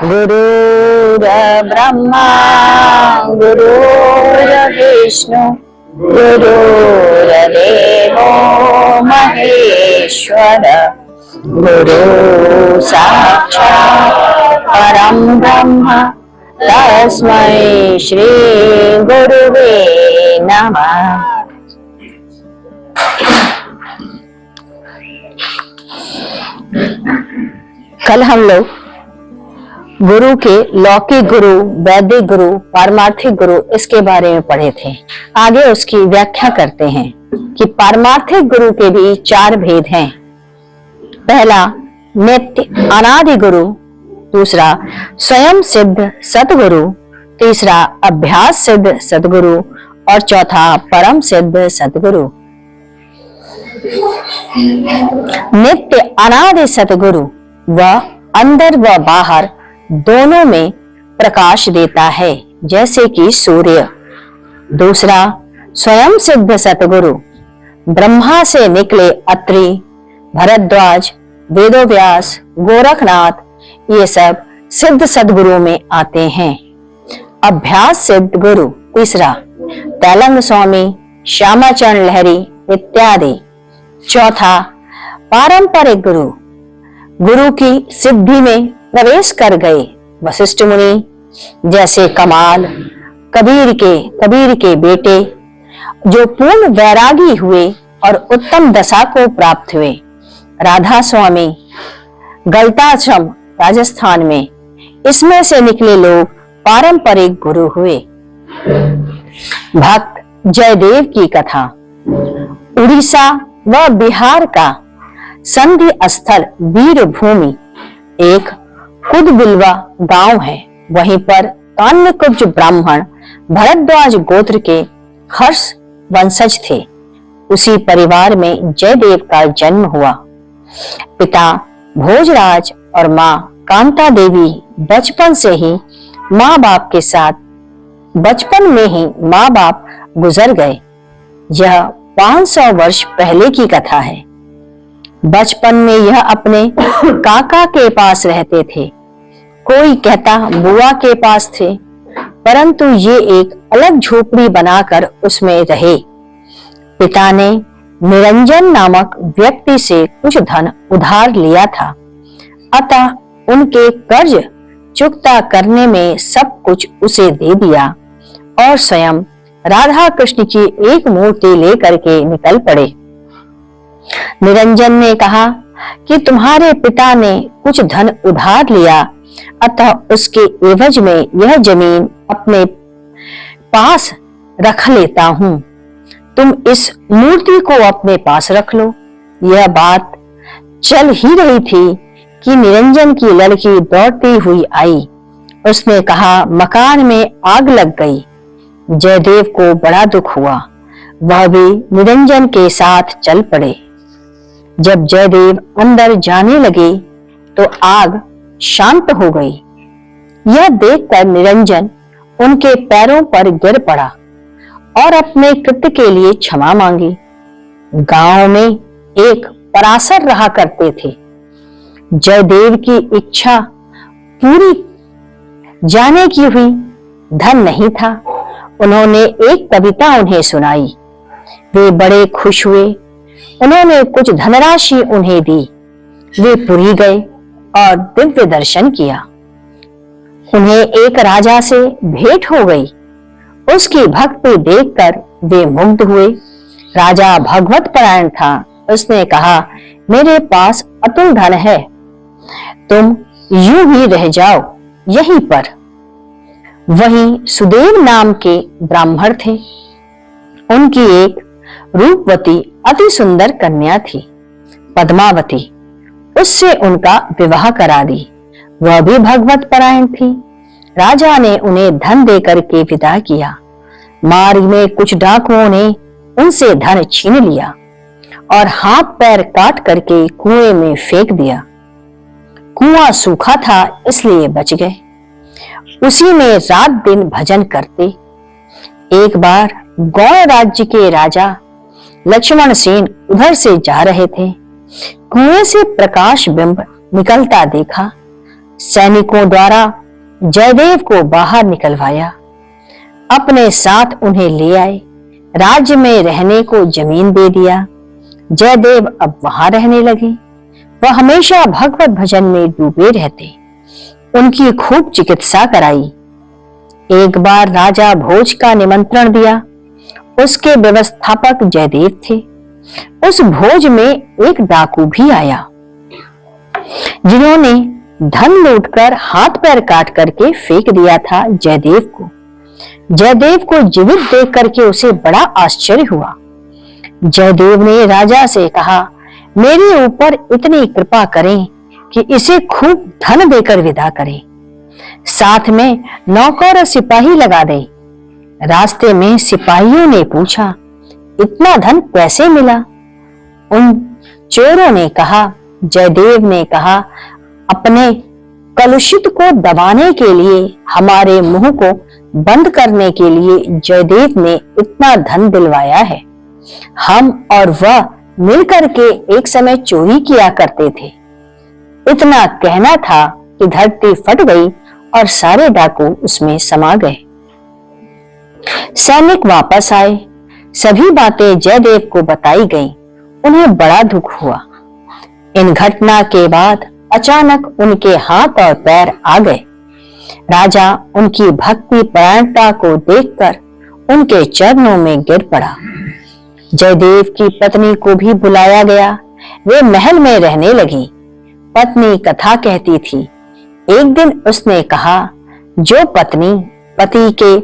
गुरुर्ब्रह्मा गुरुर्विष्णु गुरुर्देवो महेश्वर गुरु साक्षात् परं ब्रह्म तस्मै श्री गुरुवे नमः। कल हम लोग गुरु के लौकिक गुरु, वैदिक गुरु, पारमार्थिक गुरु इसके बारे में पढ़े थे। आगे उसकी व्याख्या करते हैं कि पारमार्थिक गुरु के भी 4 भेद हैं। पहला नित्य अनादि गुरु, दूसरा स्वयं सिद्ध सतगुरु, तीसरा अभ्यास सिद्ध सतगुरु और चौथा परम सिद्ध सतगुरु। नित्य अनादि सतगुरु वह अंदर व बाहर दोनों में प्रकाश देता है जैसे कि सूर्य। दूसरा स्वयं सिद्ध सतगुरु ब्रह्मा से निकले अत्रि, भरद्वाज, वेदव्यास, गोरखनाथ ये सब सिद्ध सतगुरु में आते हैं। अभ्यास सिद्ध गुरु तीसरा तैलंग स्वामी, श्यामाचरण लहरी इत्यादि। चौथा पारंपरिक गुरु, गुरु की सिद्धि में प्रवेश कर गए वशिष्ठ मुनि जैसे कमाल, कबीर के बेटे जो पूर्ण वैरागी हुए और उत्तम दशा को प्राप्त हुए। राधा स्वामी गलताश्रम राजस्थान में, इसमें से निकले लोग पारंपरिक गुरु हुए। भक्त जयदेव की कथा। उड़ीसा व बिहार का संधि स्थल वीरभूमि एक कुदबिलवा गांव है। वहीं पर कान्यकुब्ज ब्राह्मण भरद्वाज गोत्र के हर्ष वंशज थे। उसी परिवार में जयदेव का जन्म हुआ। पिता भोजराज और माँ कांता देवी बचपन में ही माँ बाप गुजर गए। यह 500 वर्ष पहले की कथा है। बचपन में यह अपने काका के पास रहते थे, कोई कहता बुआ के पास थे, परंतु ये एक अलग झोपड़ी बनाकर उसमें रहे। पिता ने निरंजन नामक व्यक्ति से कुछ धन उधार लिया था, अतः उनके कर्ज चुकता करने में सब कुछ उसे दे दिया और स्वयं राधा कृष्ण की एक मूर्ति लेकर के निकल पड़े। निरंजन ने कहा कि तुम्हारे पिता ने कुछ धन उधार लिया, अतः उसके एवज में यह जमीन अपने पास रख लेता हूं। तुम इस मूर्ति को अपने पास रख लो। यह बात चल ही रही थी कि निरंजन की लड़की दौड़ती हुई आई। उसने कहा मकान में आग लग गई। जयदेव को बड़ा दुख हुआ। वह भी निरंजन के साथ चल पड़े। जब जयदेव अंदर जाने लगे तो आग शांत हो गई। यह देखकर निरंजन उनके पैरों पर गिर पड़ा और अपने कृत्य के लिए क्षमा मांगी। गांव में एक पराशर रहा करते थे। जयदेव की इच्छा पूरी जाने की हुई, धन नहीं था। उन्होंने एक कविता उन्हें सुनाई। वे बड़े खुश हुए। उन्होंने कुछ धनराशि उन्हें दी। वे पुरी गए और दिव्य दर्शन किया। उन्हें एक राजा से भेंट हो गई। उसकी भक्ति देखकर वे मुग्ध हुए। राजा भगवत परायण था। उसने कहा मेरे पास अतुल धन है, तुम यूं ही रह जाओ यहीं पर। वहीं सुदेव नाम के ब्राह्मण थे। उनकी एक रूपवती अति सुंदर कन्या थी, पद्मावती। उससे उनका विवाह करा दी। वह भी भगवत परायण थी। राजा ने उन्हें धन देकर के विदा किया। मार्ग में कुछ डाकुओं ने उनसे धन छीन लिया और हाथ पैर काट करके कुएं में फेंक दिया। कुआं सूखा था इसलिए बच गए। उसी में रात दिन भजन करते। एक बार गौड़ राज्य के राजा लक्ष्मण सेन उधर से जा रहे थे। कुएं से प्रकाश बिंब निकलता देखा। सैनिकों द्वारा जयदेव को बाहर निकलवाया, अपने साथ उन्हें ले आए, राज्य में रहने को जमीन दे दिया। जयदेव अब वहां रहने लगे। वह हमेशा भगवत भजन में डूबे रहते। उनकी खूब चिकित्सा कराई। एक बार राजा भोज का निमंत्रण दिया। उसके व्यवस्थापक जयदेव थे। उस भोज में एक डाकू भी आया, जिन्होंने धन लूटकर हाथ पैर काट करके फेंक दिया था जयदेव को। जयदेव को जीवित देख करके उसे बड़ा आश्चर्य हुआ। जयदेव ने राजा से कहा, मेरे ऊपर इतनी कृपा करें कि इसे खूब धन देकर विदा करें, साथ में नौकर और सिपाही लगा दे। रास्ते में सिपाहियों ने पूछा, इतना धन कैसे मिला? उन चोरों ने कहा। जयदेव ने कहा, अपने कलुषित को दबाने के लिए, हमारे मुंह को बंद करने के लिए जयदेव ने इतना धन दिलवाया है। हम और वह मिलकर के एक समय चोरी किया करते थे। इतना कहना था कि धरती फट गई और सारे डाकू उसमें समा गए। सैनिक वापस आए। सभी बातें जयदेव को बताई गईं। उन्हें बड़ा दुख हुआ। इन घटना के बाद अचानक उनके हाथ और पैर आ गए। राजा उनकी भक्ति परायणता को देखकर उनके चरणों में गिर पड़ा। जयदेव की पत्नी को भी बुलाया गया। वे महल में रहने लगी। पत्नी कथा कहती थी। एक दिन उसने कहा, जो पत्नी पति के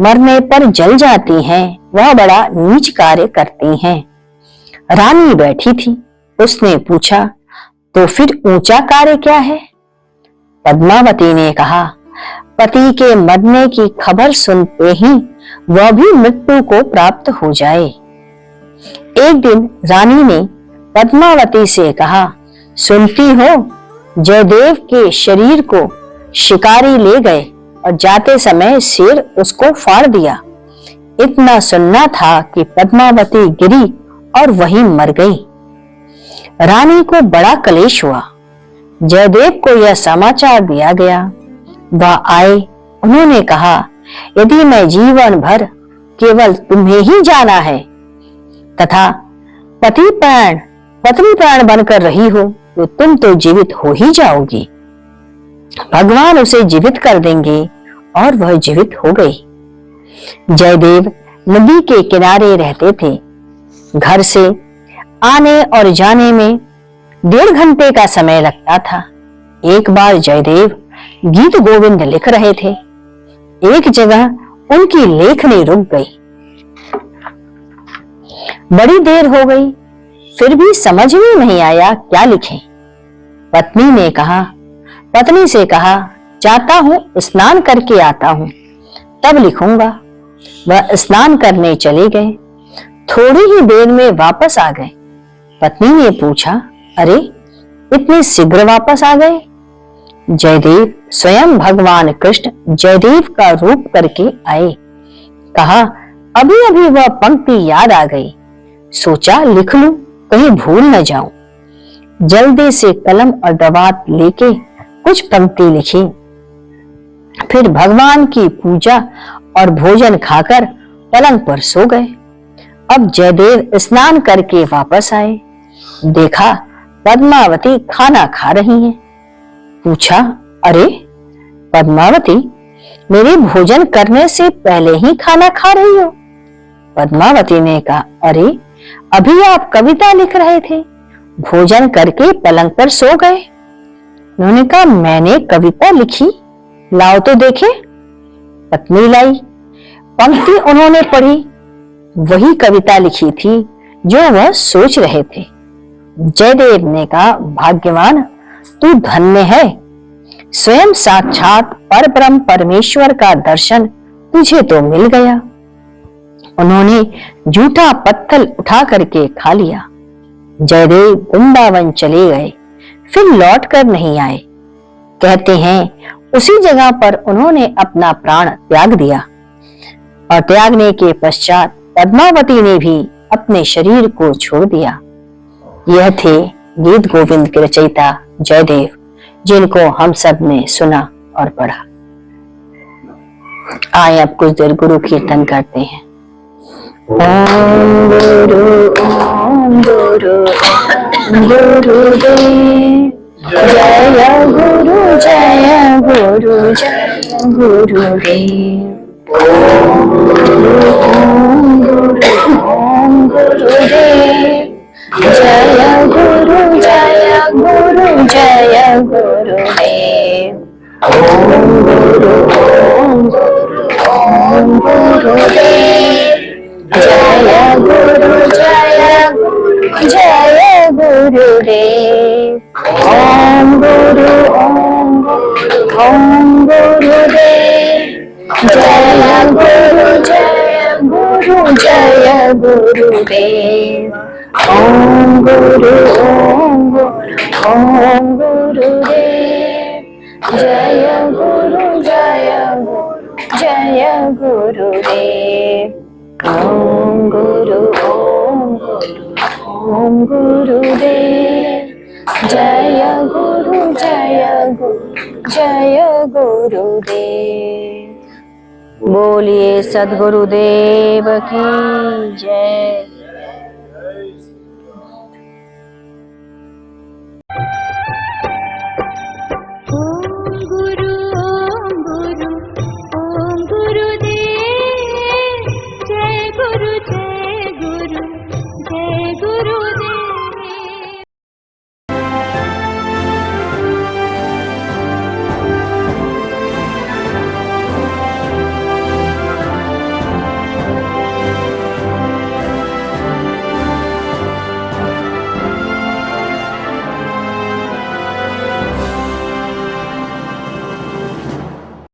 मरने पर जल जाती हैं, वह बड़ा नीच कार्य करती हैं। रानी बैठी थी। उसने पूछा, तो फिर ऊंचा कार्य क्या है? पद्मावती ने कहा, पति के मरने की खबर सुनते ही वह भी मृत्यु को प्राप्त हो जाए। एक दिन रानी ने पद्मावती से कहा, सुनती हो, जयदेव के शरीर को शिकारी ले गए और जाते समय शेर उसको फाड़ दिया। इतना सुनना था कि पद्मावती गिरी और वहीं मर गई। रानी को बड़ा क्लेश हुआ। जयदेव को यह समाचार दिया गया। वह आए। उन्होंने कहा, यदि मैं जीवन भर केवल तुम्हें ही जाना है तथा पति प्राण पत्नी प्राण बनकर रही हो, तो तुम तो जीवित हो ही जाओगी। भगवान उसे जीवित कर देंगे। और वह जीवित हो गई। जयदेव नदी के किनारे रहते थे। घर से आने और जाने में 1.5 घंटे का समय लगता था। एक बार जयदेव गीत गोविंद लिख रहे थे। एक जगह उनकी लेखनी रुक गई। बड़ी देर हो गई, फिर भी समझ में नहीं आया क्या लिखें। पत्नी से कहा, जाता हूं, स्नान करके आता हूं, तब लिखूंगा। वह स्नान करने चले गए। थोड़ी ही देर में वापस आ गए। पत्नी ने पूछा, अरे इतने शीघ्र वापस आ गए? जयदेव स्वयं भगवान कृष्ण जयदेव का रूप करके आए। कहा, अभी अभी वह पंक्ति याद आ गई, सोचा लिख लूं, कहीं भूल न जाऊं। जल्दी से कलम और दवात लेके कुछ पंक्ति लिखी। फिर भगवान की पूजा और भोजन खाकर पलंग पर सो गए। अब जयदेव स्नान करके वापस आए। देखा पद्मावती खाना खा रही हैं। पूछा, अरे पद्मावती, मेरे भोजन करने से पहले ही खाना खा रही हो? पद्मावती ने कहा, अरे अभी आप कविता लिख रहे थे, भोजन करके पलंग पर सो गए। उन्होंने कहा, मैंने कविता लिखी, लाओ तो देखे। पत्नी लाई। पंक्ति उन्होंने पढ़ी। वही कविता लिखी थी जो वह सोच रहे थे। जयदेव ने कहा, भाग्यवान, तू धन्य है। स्वयं साक्षात परब्रह्म परमेश्वर का दर्शन तुझे तो मिल गया। उन्होंने जूठा पत्थर उठा करके खा लिया। जयदेव वृंदावन चले गए, फिर लौट कर नहीं आए। कहते हैं उसी जगह पर उन्होंने अपना प्राण त्याग दिया और त्यागने के पश्चात पद्मावती ने भी अपने शरीर को छोड़ दिया। यह थे गीत गोविंद के रचयिता जयदेव। जिनको हम सब ने सुना और पढ़ा। आए अब कुछ देर गुरु कीर्तन करते हैं। ओम गुरु गुरुदेव जय गुरु जय गुरु जय गुरुदेव। ओम गुरुदेव जय गुरु जय गुरु जय गुरुदेव। ओम गुरुदेव जय गुरु जय गुरु जय गुरुदेव। ओम गुरुदेव जय गुरु जय गुरु जय गुरुदेव। ओम गुरुदेव जय गुरु जय गुरुदेव। ओम गुरुदेव जय गुरु जय गुरुदेव। बोलिए सद्गुरुदेव की जय।